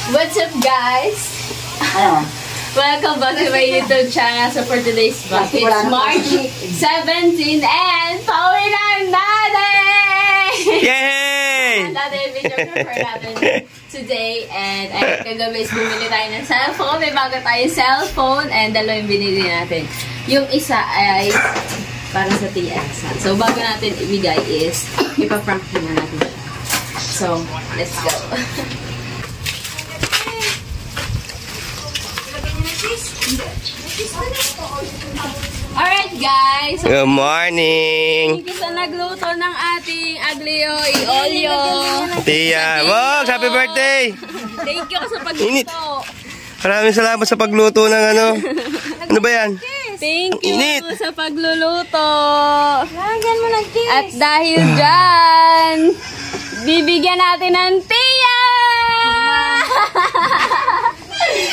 What's up, guys? Welcome back to my YouTube channel. So for today's vlog, it's March 17 and pauwi ng natin! Yay! Natin yung video for natin today. And kagabi is bumili tayo ng cellphone. May bago tayong cellphone and dalawa yung binili natin. Yung isa ay para sa Tiasa. So bago natin ibigay is ipaprank na natin. So let's go. Alright guys, Good morning! thank you sa nagluto ng ating aglio e olio. Tia, Wog, happy birthday! Thank you sa Init. pagluto. Maraming salamat sa pagluto ng ano. Ano ba yan? Thank you Init. sa pagluluto. Lagyan mo ng cheese. At dahil dyan, bibigyan natin ng Tia!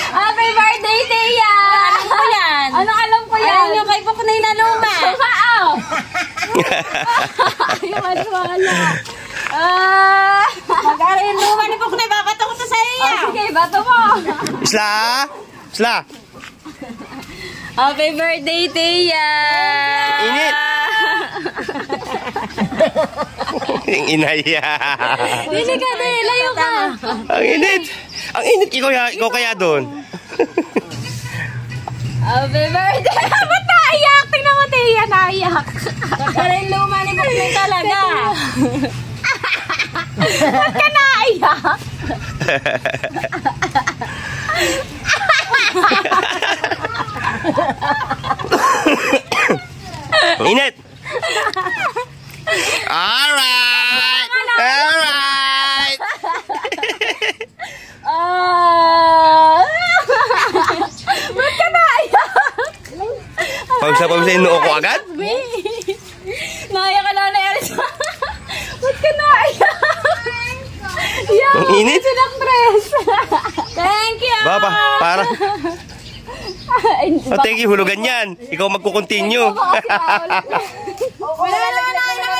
Happy birthday, Tia! Alam ko yan. Ano alam ko yan? Alam nyo kay Pukunay na luma. Wow! Yung aswala. Mag-aral yung luma ni Pukunay. Babato ko to sa iyo. Sige, bato mo. Isla! Isla! Happy birthday, Tia! Init! Ang inaya. Dili ka, Tia. Layo ka. Ang init! Ang init! Ikaw kaya doon. Happy birthday! Ba't naiyak? Tingnan mo, Tia. Naiyak. Mag-aral yung luma ni Pukunay talaga. Ba't ka naiyak? Init! Alright! Alright! Ba't ka naiyak? Pawsa yung noo ko agad? Naiyak ka na Eris. Ba't ka naiyak? Yan, Ang init. sinaktres. Thank you. Baba, para. Ay, Oh, thank you, hulugan yan. Ikaw magkukontinue.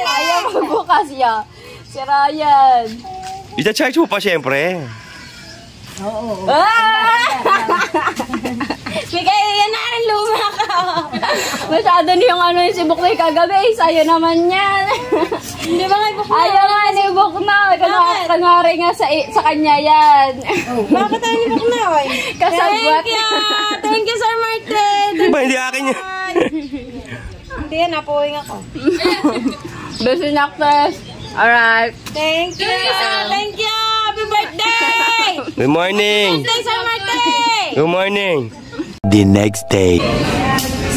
Ayaw magbukas ya. Si Ryan. Ita-charge mo pa syempre. Bigay yan na rin luma ka. Masyado na yung ano yung si Buknoy kagabi. Sa'yo naman yan. Hindi ba nga Pukunay? Ayaw nga ni Buknoy. Kanwari nga sa kanya yan. Bakit tayo ni Pukunay? Kasabwat. Thank you. Thank you, Sir Martin. Ba, hindi akin yan. Hindi yan, napuwing ako. Besi naktas. Alright. Thank you. Thank you. Happy birthday. Good morning. Thank Sir Martin. Good morning. The next day.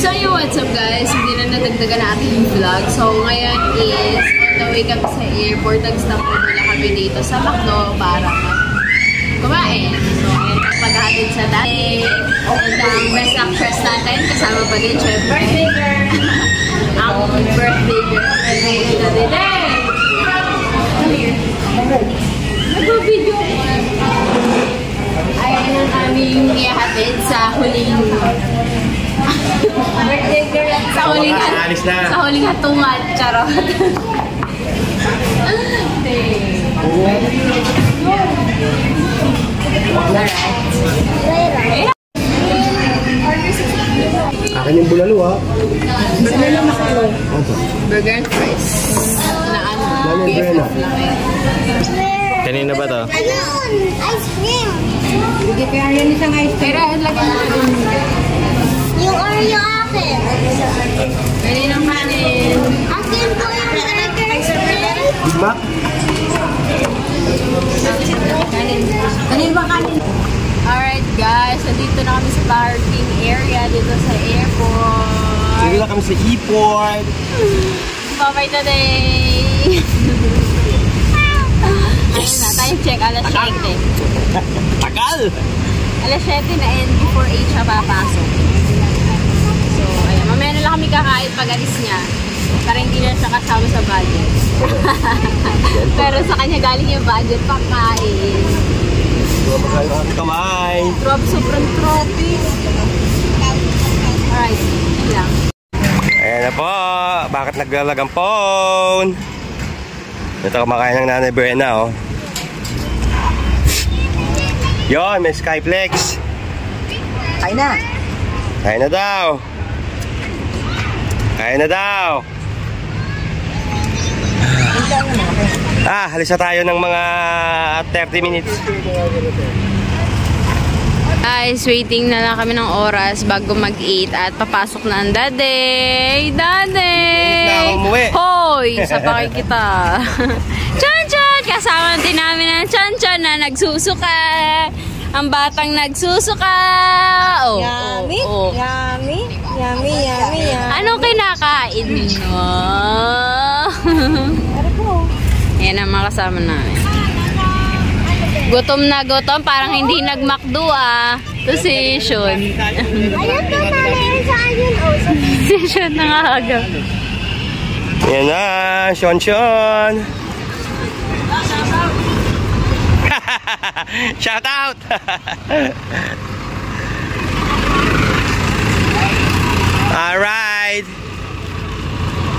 So yo, what's up guys? Hindi na nadagdagan na ating vlog. So ngayon is on the way kami sa airport. Nag-stop po muna kami dito sa McDo para kumain. So ngayon maghahatid sa dati. And ang best actress natin, kasama pa din siya birthday girl. Ang birthday girl. Birthday na din eh. Nag-video. Ayan ang aming ihahatid sa huling birthday girl. Sa huling sa huling hatungan. Charot. Akin yung bulalo ha. Burger and fries. Na ano? BFF lang eh. Kanina ba to? Ice cream. Hindi kaya yan isang ice cream. Pero lagyan mo din. Yung Oreo akin. Pwede ng kanin. Akin po yung ice cream. Big Mac? Kanin ba kanin? Alright guys, so dito na kami sa parking area dito sa airport. Sige lang kami sa airport. Bye-bye today! Ayun na, tayo check alas 7. Tagal! Alas 7 na and before 8 siya papasok. So, ayun, mamaya na lang kami kakain pag alis niya. Para hindi na siya kasama sa budget. Pero sa kanya galing yung budget pagkain. Kamay! Sobrang trophy. Alright, yun lang. Ayan na po. Bakit naglalagang phone? Ito kumakain ng Nanay Brenna, oh. Yon, may Skyflex. Kain na. Kain na daw. Kain na daw. Halis na tayo ng mga 30 minutes. Guys, waiting na lang kami ng oras bago mag-eat at papasok na ang Daddy! Daddy! Na ako umuwi. Hoy! Sabakay kita. Chan-chan! Kasama din namin ang Chan-chan na nagsusuka. Ang batang nagsusuka. Oh, Yummy, oh, oh. yummy, yummy, yummy, yummy. Anong kinakain mo? Ano po? Yan ang mga kasama namin. Gutom na gutom, parang hindi nag-McDo To si Sean. Ayun po namin sa ayun. Si Sean nakakagaw. Yan na, Sean. Shout out! Alright!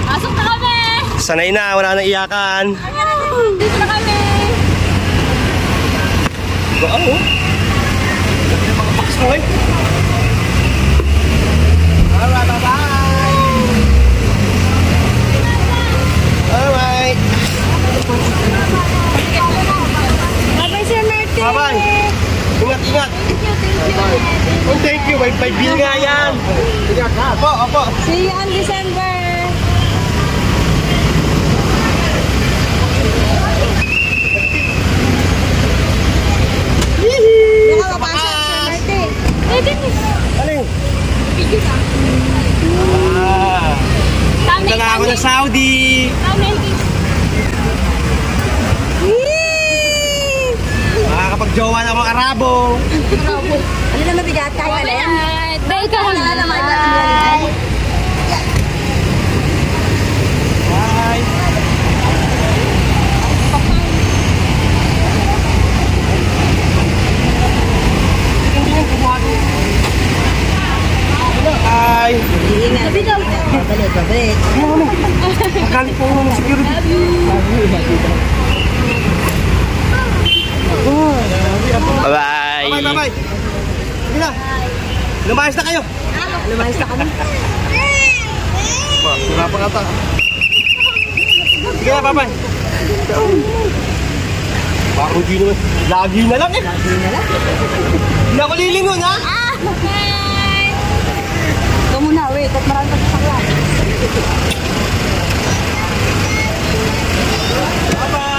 Pasok na kami! Sanay na, wala nang iyakan. Dito na kami! Gaan mo? Mga box mo eh. Alright, bye-bye! Alright! Bye-bye, Sir Martin. Bye-bye! Ingat! Oh, thank you! May bill nga yan! Opo! See you on December. Nakakapasok, Sir Martin. Alin? Punta na ako ng Saudi! Makakapag-jowa na akong Arabo! Ano na mabigat? Kaya na yan? Dahil ka Wala na naman. Bye! Bye! Ingat. Babalik. Magalit po ng security. Bye! Bye! Sige na! Lumayas na kayo! Lumayas na kami. Sira pa kata. Sige na, bye! Parang di naman. Lagi na lang eh! Hindi ako lilingon ha! Ikaw muna, wait. At marami pa sa saklan. Bye-bye!